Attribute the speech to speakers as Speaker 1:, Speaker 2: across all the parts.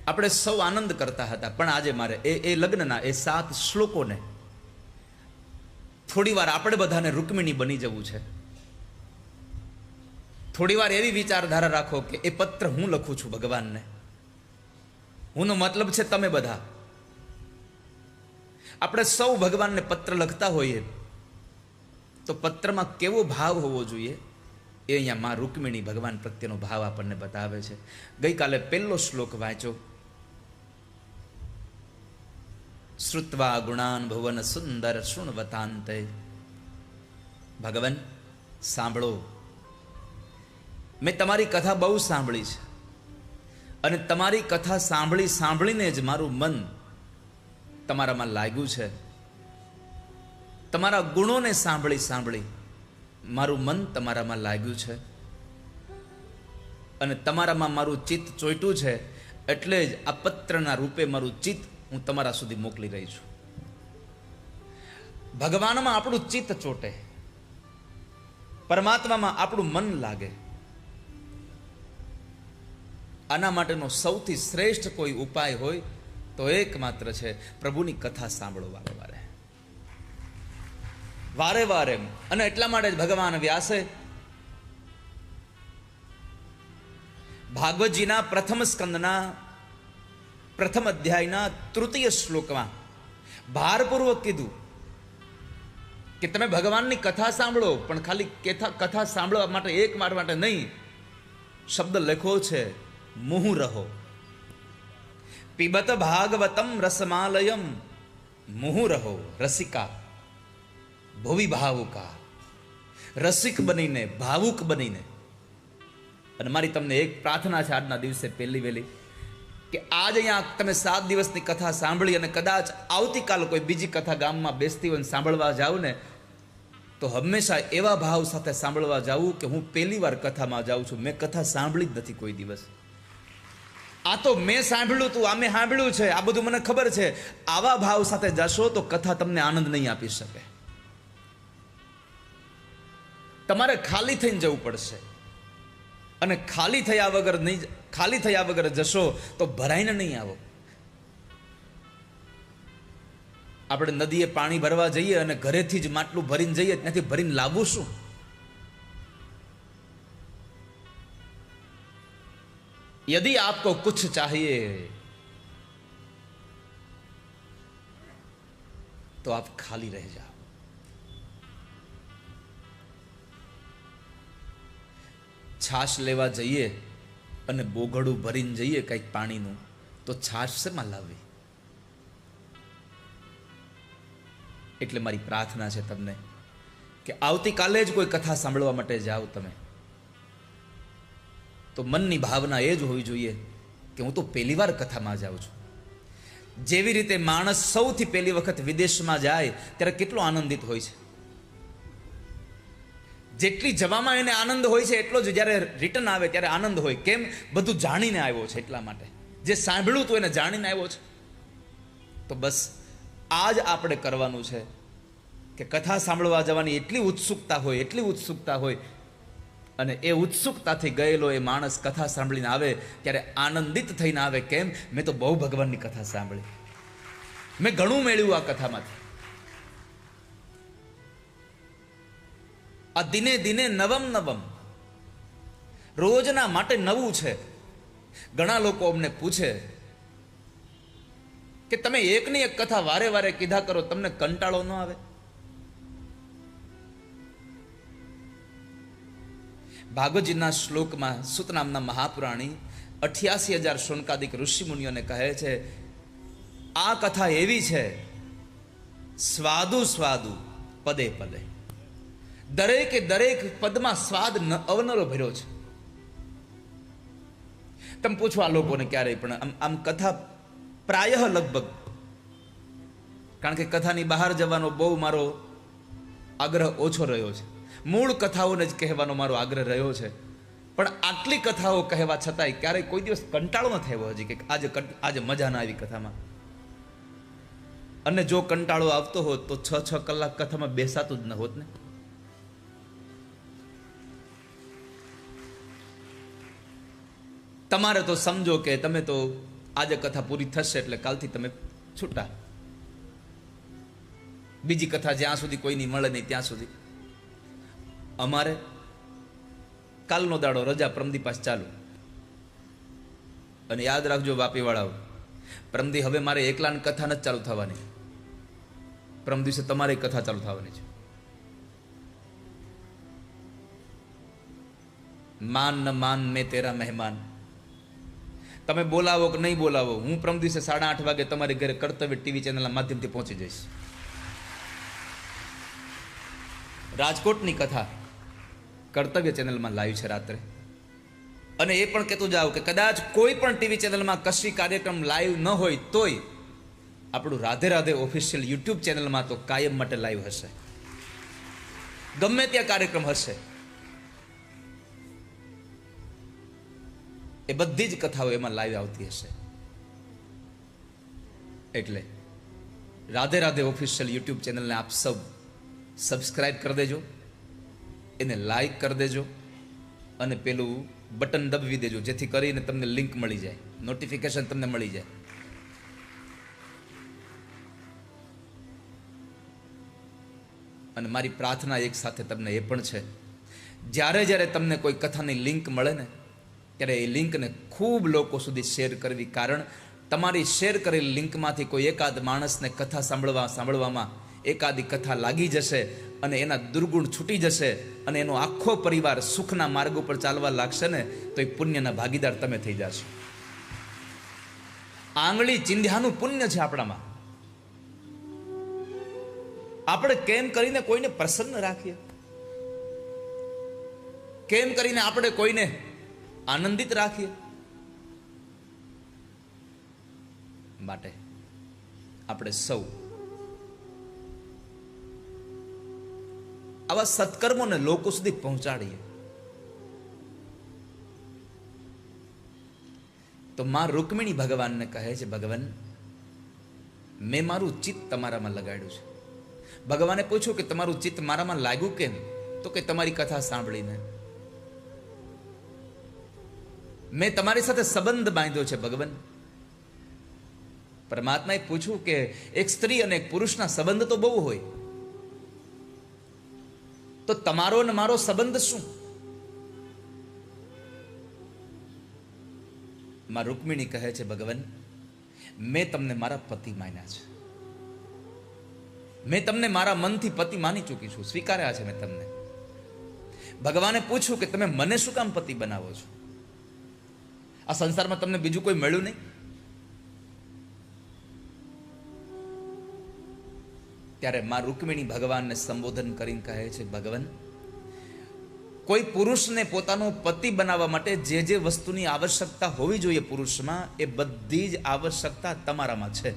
Speaker 1: આપણે સૌ આનંદ કરતા હતા, પણ આજે મારે એ લગ્નના એ 7 શ્લોકોને થોડી વાર આપણે બધાને રૂકમિણી બની જવું છે. થોડી વાર એવી વિચારધારા રાખો કે એ પત્ર હું લખું છું ભગવાનને. હુંનો મતલબ છે તમે બધા. આપણે સૌ ભગવાનને પત્ર લખતા હોઈએ તો પત્રમાં કેવો ભાવ હોવો જોઈએ એ અહીંયા માં રૂકમિણી ભગવાન પ્રત્યેનો ભાવ આપણને બતાવે છે. ગઈકાલે પહેલો શ્લોક વાંચો. શ્રુત્વા ગુણાન ભુવન સુંદર શૃણવતાંતે. ભગવાન સાંભળો, મેં તમારી કથા બહુ સાંભળી છે અને તમારી કથા સાંભળીને જ મારું મન તમારામાં લાગ્યું છે. તમારા ગુણોને સાંભળી મારું મન તમારામાં લાગ્યું છે અને તમારામાં મારું ચિત્ત ચોંટ્યું છે. એટલે જ આ પત્રના રૂપે મારું ચિત્ત હું તમારા સુધી મોકલી રહી છું. ભગવાનમાં આપણું ચિત્ત ચોટે, પરમાત્મામાં આપણું મન લાગે. આના માટેનો સૌથી શ્રેષ્ઠ કોઈ ઉપાય હોય તો એકમાત્ર છે પ્રભુની કથા સાંભળો વારે વારે. અને એટલા માટે જ ભગવાન વ્યાસે ભાગવતજીના પ્રથમ સ્કંદના પ્રથમ અધ્યાયના 3ય શ્લોકમાં ભારપૂર્વક કીધું કે તમે ભગવાનની કથા સાંભળો, પણ ખાલી કથા સાંભળવા માટે એક વાર માટે નહીં. શબ્દ લખો છે મુહુરહો. પિબત ભાગવતમ રસમાલયમ મુહુરહો. રસિકા ભુવિ ભાવુકા. રસિક બનીને, ભાવુક બનીને. અને મારી તમને એક પ્રાર્થના છે આજના દિવસે પહેલી વહેલી, કે આજ અહીંયા તમે 7 દિવસની કથા સાંભળી અને કદાચ આવતીકાલ કોઈ બીજી કથા ગામમાં બેસતી હોય સાંભળવા જાવ ને, તો હંમેશા એવા ભાવ સાથે સાંભળવા જાવું કે હું પહેલી વાર કથામાં જાઉં છું, મેં કથા સાંભળી જ નથી કોઈ દિવસ. આ તો મેં સાંભળ્યું તું, આ મેં સાંભળ્યું છે, આ બધું મને ખબર છે. આવા ભાવ સાથે જશો તો કથા તમને આનંદ નહીં આપી શકે. તમારે ખાલી થઈને જવું પડશે અને ખાલી થયા વગર જશો તો ભરાઈને નહીં આવો. આપણે નદીએ પાણી ભરવા જઈએ અને ઘરેથી જ માટલું ભરીને જઈએ, ત્યાંથી ભરીને લાવવું શું? यदि आपको कुछ चाहिए तो आप खाली रह जाओ. છાશ લેવા જઈએ અને બોગડું ભરીને જઈએ કંઈક પાણીનું, તો છાશ શેમાં લાવવી? એટલે મારી પ્રાર્થના છે તમને કે આવતીકાલે જ કોઈ કથા સાંભળવા માટે જાઓ તમે, તો મનની ભાવના એ જ હોવી જોઈએ કે હું તો પહેલી વાર કથામાં જાઉં છું. જેવી રીતે માણસ સૌથી પહેલી વખત વિદેશમાં જાય ત્યારે કેટલો આનંદિત હોય છે. જેટલી જવામાં એને આનંદ હોય છે એટલો જ જ્યારે રિટર્ન આવે ત્યારે આનંદ હોય. કેમ? બધું જાણીને આવ્યો છે એટલા માટે. જે સાંભળ્યું હતું એને જાણીને આવ્યો છે. તો બસ આ જ આપણે કરવાનું છે કે કથા સાંભળવા જવાની એટલી ઉત્સુકતા હોય અને એ ઉત્સુકતાથી ગયેલો એ માણસ કથા સાંભળીને આવે ત્યારે આનંદિત થઈને આવે. કેમ? મેં તો બહુ ભગવાનની કથા સાંભળી, મેં ઘણું મેળવ્યું આ કથામાંથી. આ દિને દિને નવમ રોજના માટે નવું છે. ઘણા લોકો અમને પૂછે કે તમે એકની એક કથા વારે વારે કીધા કરો, તમને કંટાળો ન આવે? ભાગવતજીના શ્લોકમાં સુત નામના મહાપુરાણી 88,000 શૌનકાદિક ઋષિમુનિઓને કહે છે, આ કથા એવી છે સ્વાદુ સ્વાદુ પદે પદે. દરેક પદમાં સ્વાદ અવનરો ભર્યો છે. તમે પૂછો આ લોકોને ક્યારેય પણ આમ કથા પ્રાયઃ લગભગ, કારણ કે કથાની બહાર જવાનો બહુ મારો આગ્રહ ઓછો રહ્યો છે. મૂળ કથાઓને જ કહેવાનો મારો આગ્રહ રહ્યો છે. પણ આટલી કથાઓ કહેવા છતાંય ક્યારેય કોઈ દિવસ કંટાળો ન થયો હજી કે આજે મજા ના આવી કથામાં. અને જો કંટાળો આવતો હોત તો 6 કલાક કથામાં બેસાતું જ ન હોત ને. તમારે તો સમજો કે તમે તો આજે કથા પૂરી થશે એટલે કાલથી તમે છૂટા. બીજી કથા જ્યાં સુધી કોઈની મળે નહીં ત્યાં સુધી. અમારે કાલનો દાડો રજા, પ્રમદી પાસ ચાલુ. અને યાદ રાખજો વાપીવાળાઓ, પ્રમદી હવે મારે એકલાની કથા નથી ચાલુ થવાની, પરમ દિવસે તમારી કથા ચાલુ થવાની છે. માન ન માન મેં તેરા મહેમાન. તમે બોલાવો કે નહીં બોલાવો, હું પરમ દિવસે 8:30 વાગે તમારી ઘરે કર્તવ્ય ટીવી ચેનલના માધ્યમથી પહોંચી જઈશ. રાજકોટની કથા કર્તવ્ય ચેનલમાં લાઈવ છે રાત્રે. અને એ પણ કહેતું જાવ કે કદાચ કોઈ પણ ટીવી ચેનલમાં કશી કાર્યક્રમ લાઈવ ન હોય તોય આપણું રાધે રાધે ઓફિશિયલ યુટ્યુબ ચેનલમાં તો કાયમ માટે લાઈવ હશે. ગમે ત્યાં કાર્યક્રમ હશે. એ બધી જ કથાઓ એમાં લાઈવ આવતી હશે. એટલે રાધે રાધે ઓફિશિયલ યુટ્યુબ ચેનલને આપ સૌ સબસ્ક્રાઇબ કરી દેજો, એને લાઈક કરી દેજો અને પેલું બટન દબાવી દેજો, જેથી કરીને તમને લિંક મળી જાય, નોટિફિકેશન તમને મળી જાય. અને મારી પ્રાર્થના એક સાથે તમને એ પણ છે, જ્યારે જ્યારે તમને કોઈ કથાની લિંક મળે ને ત્યારે એ લિંકને ખૂબ લોકો સુધી શેર કરવી. કારણ તમારી શેર કરેલી લિંકમાંથી કોઈ એકાદ માણસને કથા સાંભળવામાં એકાદી કથા લાગી જશે અને એના દુર્ગુણ છૂટી જશે અને એનો આખો પરિવાર સુખના માર્ગ ઉપર ચાલવા લાગશે ને તો એ પુણ્યના ભાગીદાર તમે થઈ જશો. આંગળી ચિંધ્યાનું પુણ્ય છે આપણામાં. આપણે કેમ કરીને કોઈને પ્રસન્ન રાખીએ, કેમ કરીને આપણે કોઈને આનંદિત રાખીએ. માટે આપણે સૌ આવા સત્કર્મોને લોકો સુધી પહોંચાડીએ. તો માં રૂકમિણી ભગવાનને કહે છે, ભગવાન મેં મારું ચિત્ત તમારામાં લગાડ્યું છે. ભગવાને પૂછ્યું કે તમારું ચિત્ત મારામાં લાગ્યું કેમ? તો કે તમારી કથા સાંભળીને મેં તમારી સાથે સંબંધ બાંધ્યો છે. ભગવાન પરમાત્માએ પૂછ્યું કે એક સ્ત્રી અને એક પુરુષના સંબંધ તો બહુ હોય, તો તમારો ને મારો સંબંધ શું? માં રૂકમિણી કહે છે, ભગવાન મેં તમને મારા પતિ માન્યા છે, મેં તમને મારા મનથી પતિ માની ચૂકી છું, સ્વીકાર્યા છે મેં તમને. ભગવાને પૂછ્યું કે તમે મને શું કામ પતિ બનાવો છો? આ સંસારમાં તમને બીજું કોઈ મળ્યું નહીં? ત્યારે માં રૂકમિણી ભગવાનને સંબોધન કરીને કહે છે, ભગવાન કોઈ પુરુષને પોતાનો પતિ બનાવવા માટે જે જે વસ્તુની આવશ્યકતા હોવી જોઈએ પુરુષમાં, એ બધી જ આવશ્યકતા તમારામાં છે.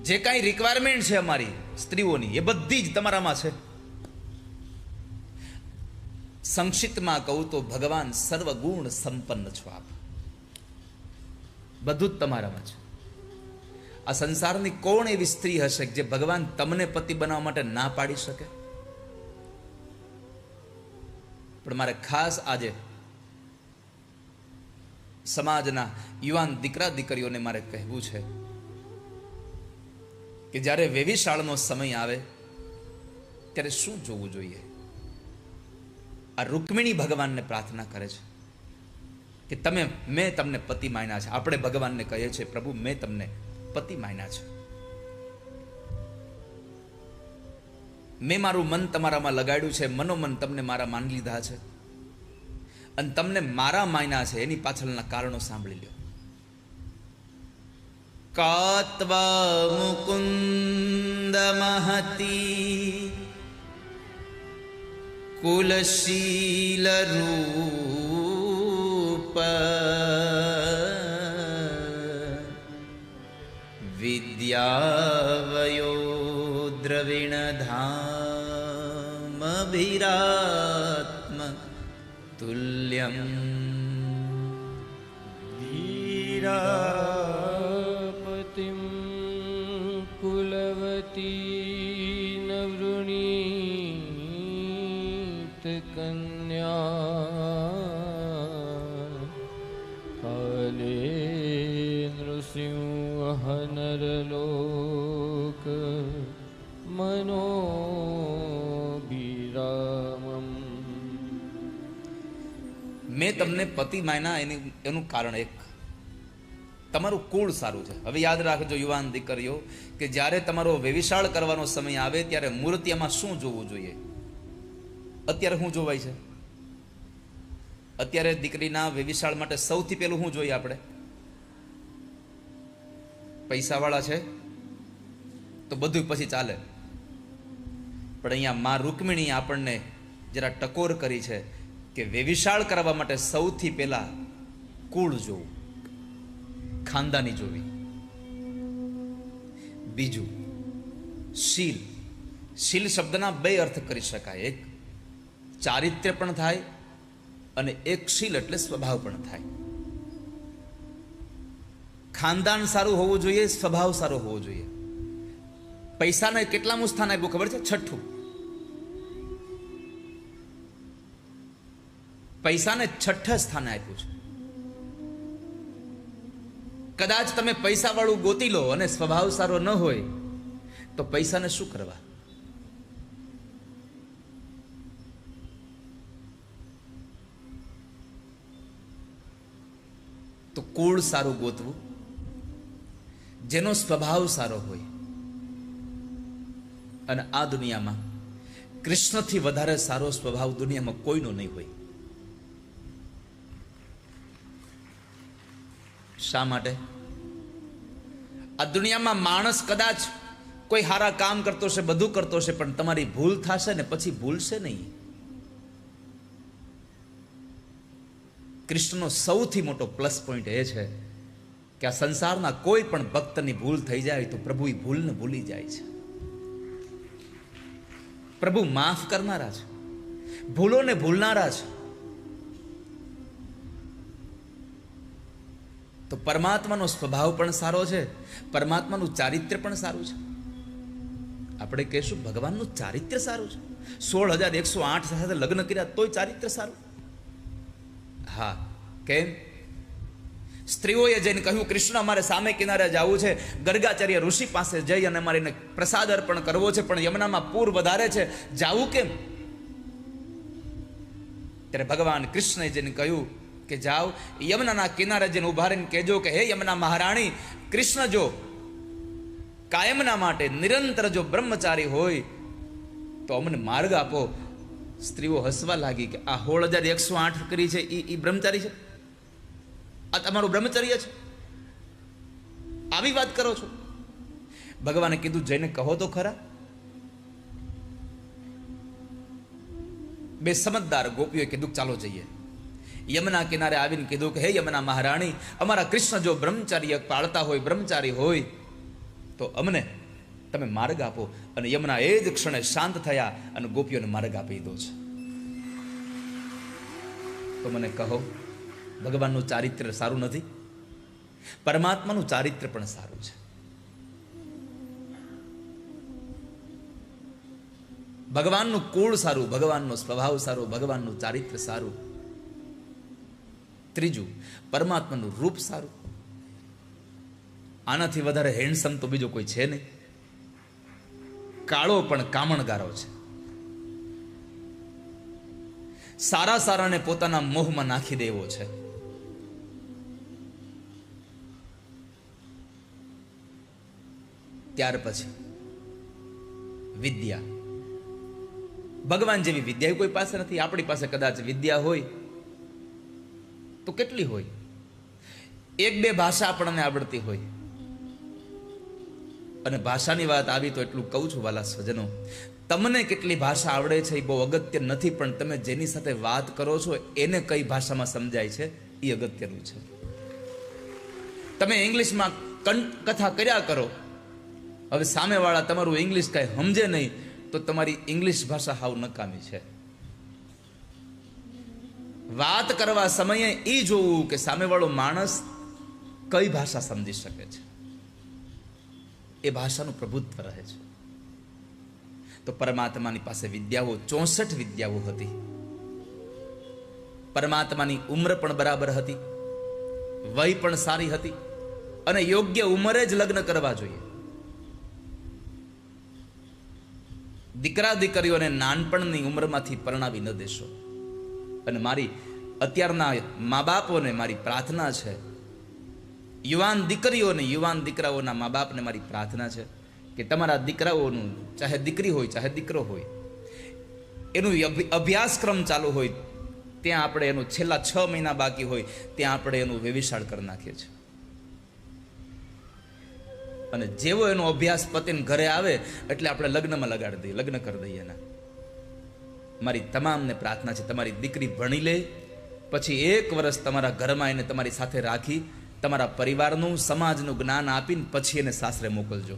Speaker 1: જે કાંઈ રિક્વાયરમેન્ટ છે અમારી સ્ત્રીઓની, એ બધી જ તમારામાં છે. સંક્ષિપ્તમાં કહું તો ભગવાન સર્વગુણ સંપન્ન છો આપ. બધું જ તમારામાં છે. આ સંસારની કોણ એવી સ્ત્રી હશે જે ભગવાન તમને પતિ બનાવવા માટે ના પાડી શકે? પણ મારે ખાસ આજે સમાજના યુવાન દીકરા દીકરીઓને મારે કહેવું છે કે જ્યારે વેવિશાળનો સમય આવે ત્યારે શું જોવું જોઈએ. આ રૂકમિણી ભગવાનને પ્રાર્થના કરે છે કે મેં તમને પતિ માન્યા છે. આપણે ભગવાનને કહીએ છીએ, પ્રભુ મેં તમને પતિ માન્યા છે, મેં મારું મન તમારામાં લગાડ્યું છે, મનોમન તમને મારા માન લીધા છે અને તમને મારા માન્યા છે. એની પાછળના કારણો સાંભળી લો. કાત્વા મુકુંદ મહતી કુલશીલ રૂપ વિદ્યાવયો દ્રવિણ ધામ ભીરાત્મ તુલ્યમ
Speaker 2: ધીરાપતિમ કુલવતી નવૃણીત કન્યા
Speaker 1: મેં તમને પતિ માયના એનું કારણ એક, તમારું કુળ સારું છે. હવે યાદ રાખજો યુવાન દીકરીઓ, કે જ્યારે તમારો વ્યભિચાર કરવાનો સમય આવે ત્યારે મૂર્તિમાં શું જોવું જોઈએ? અત્યારે શું જોવાય છે? અત્યારે દીકરીના વ્યભિચાર માટે સૌથી પહેલું શું જોઈએ આપણે? પૈસાવાળા છે તો બધું પછી ચાલે. પણ અહીંયા માં રૂકમિણી આપણને જરા ટકોર કરી છે કે વ્યભિચાર કરવા માટે સૌથી પહેલા કુળ જોવું, ખાનદાની જોવી. બીજું શીલ. શીલ શબ્દના બે અર્થ કરી શકાય. એક ચારિત્ર્ય પણ થાય અને એક શીલ એટલે સ્વભાવ પણ થાય. ખાનદાન સારું હોવું જોઈએ, સ્વભાવ સારો હોવો જોઈએ. પૈસાને કેટલામું સ્થાન આપ્યું ખબર છે? 6. પૈસાને 6 સ્થાને આપ્યું છે. કદાચ તમે પૈસા વાળું ગોતી લો અને સ્વભાવ સારો ન હોય તો પૈસાને શું કરવા? તો કુળ સારું ગોતવું, જેનો સ્વભાવ સારો હોય. અને આ દુનિયામાં કૃષ્ણથી વધારે સારો સ્વભાવ દુનિયામાં કોઈનો નહીં હોય. શા માટે? આ દુનિયામાં માણસ કદાચ કોઈ સારા કામ કરતો છે, બધું કરતો છે, પણ તમારી ભૂલ થશે ને પછી ભૂલશે નહીં. કૃષ્ણનો સૌથી મોટો પ્લસ પોઈન્ટ એ છે કે આ સંસારના કોઈ પણ ભક્તની ભૂલ થઈ જાય તો પ્રભુ એ ભૂલને ભૂલી જાય છે. પ્રભુ માફ કરનારા છે, ભૂલોને ભૂલનારા છે. તો પરમાત્માનો સ્વભાવ પણ સારો છે, પરમાત્માનું ચારિત્ર્ય પણ સારું છે. આપણે કહેશું ભગવાનનું ચારિત્ર્ય સારું છે. 16,108 સાથે લગ્ન કર્યા તોય ચારિત્ર્ય સારું. હા, કેમ? સ્ત્રીઓએ જઈને કહ્યું કૃષ્ણ અમારે સામે કિનારે જવું છે, ગર્ગાચાર્ય ઋષિ પાસે જઈ અને અમારે પ્રસાદ અર્પણ કરવો છે, પણ યમુનામાં પૂર વધારે છે, જાવું કેમ? ત્યારે ભગવાન કૃષ્ણએ જઈને કહ્યું કે જાઓ યમુનાના કિનારે જઈને ઉભા રહીને કહેજો કે હે યમુના મહારાણી, કૃષ્ણ જો કાયમના માટે નિરંતર જો બ્રહ્મચારી હોય તો અમને માર્ગ આપો. સ્ત્રીઓ હસવા લાગી કે આ 16,108 કરી છે એ બ્રહ્મચારી છે? આ તમારું બ્રહ્મચર્ય છે? આવી વાત કરો છો? ભગવાને કીધું જઈને કહો તો ખરા. બે સમજદાર ગોપીઓએ કીધું ચાલો જઈએ. યમુના કિનારે આવીને કીધું કે હે યમુના મહારાણી, અમારા કૃષ્ણ જો બ્રહ્મચર્ય પાળતા હોય, બ્રહ્મચારી હોય તો અમને તમે માર્ગ આપો. અને યમુના એ જ ક્ષણે શાંત થયા અને ગોપીઓને માર્ગ આપી દીધો છે. તો મને કહો, ભગવાનનું ચારિત્ર્ય સારું નથી? પરમાત્માનું ચારિત્ર્ય પણ સારું છે. ભગવાનનું કુળ સારું, ભગવાનનો સ્વભાવ સારો, ભગવાનનું ચારિત્ર્ય સારું. ત્રીજું, પરમાત્માનું રૂપ સારું. આનાથી વધારે હેન્ડસમ તો બીજો કોઈ છે નહીં. કાળો પણ કામણગારો છે. સારા સારાને પોતાના મોહમાં નાખી દેવો છે. ત્યાર પછી વિદ્યા. ભગવાન જેવી વિદ્યા કોઈ પાસે નથી. આપણી પાસે કદાચ વિદ્યા હોય તો કેટલી હોય? 1-2 ભાષા આપણને આવડતી હોય. અને ભાષાની વાત આવી તો એટલું કહું છું વાલા સ્વજનો, તમને કેટલી ભાષા આવડે છે એ બહુ અગત્ય નથી, પણ તમે જેની સાથે વાત કરો છો એને કઈ ભાષામાં સમજાય છે એ અગત્યનું છે. તમે ઇંગ્લિશમાં કથા કર્યા કરો, હવે સામેવાળા તમારું ઇંગ્લિશ કાંઈ સમજે નહીં તો તમારી ઇંગ્લિશ ભાષા હાવ નકામી છે. વાત કરવા સમયે એ જોવું કે સામેવાળો માણસ કઈ ભાષા સમજી શકે છે, એ ભાષાનું પ્રભુત્વ રહે છે. તો પરમાત્માની પાસે વિદ્યાઓ 64 વિદ્યાઓ હતી. પરમાત્માની ઉંમર પણ બરાબર હતી, વય પણ સારી હતી, અને યોગ્ય ઉંમરે જ લગ્ન કરવા જોઈએ. દીકરા દીકરીઓને નાનપણની ઉંમરમાંથી પરણાવી ન દેશો. અને મારી અત્યારના મા બાપોને મારી પ્રાર્થના છે, યુવાન દીકરીઓને યુવાન દીકરાઓના મા બાપને મારી પ્રાર્થના છે કે તમારા દીકરાઓનું, ચાહે દીકરી હોય ચાહે દીકરો હોય, એનું અભ્યાસક્રમ ચાલુ હોય ત્યાં આપણે એનું છેલ્લા 6 મહિના બાકી હોય ત્યાં આપણે એનું વેવિશાળ કરી નાખીએ છીએ. અને જેવો એનો અભ્યાસ પતીને ઘરે આવે એટલે આપણે લગ્નમાં લગાડી દઈએ, લગ્ન કરી દઈએ એના. મારી તમામને પ્રાર્થના છે, તમારી દીકરી ભણી લે, પછી 1 વર્ષ તમારા ઘરમાં એને તમારી સાથે રાખી તમારા પરિવારનું, સમાજનું જ્ઞાન આપીને પછી એને સાસરે મોકલજો.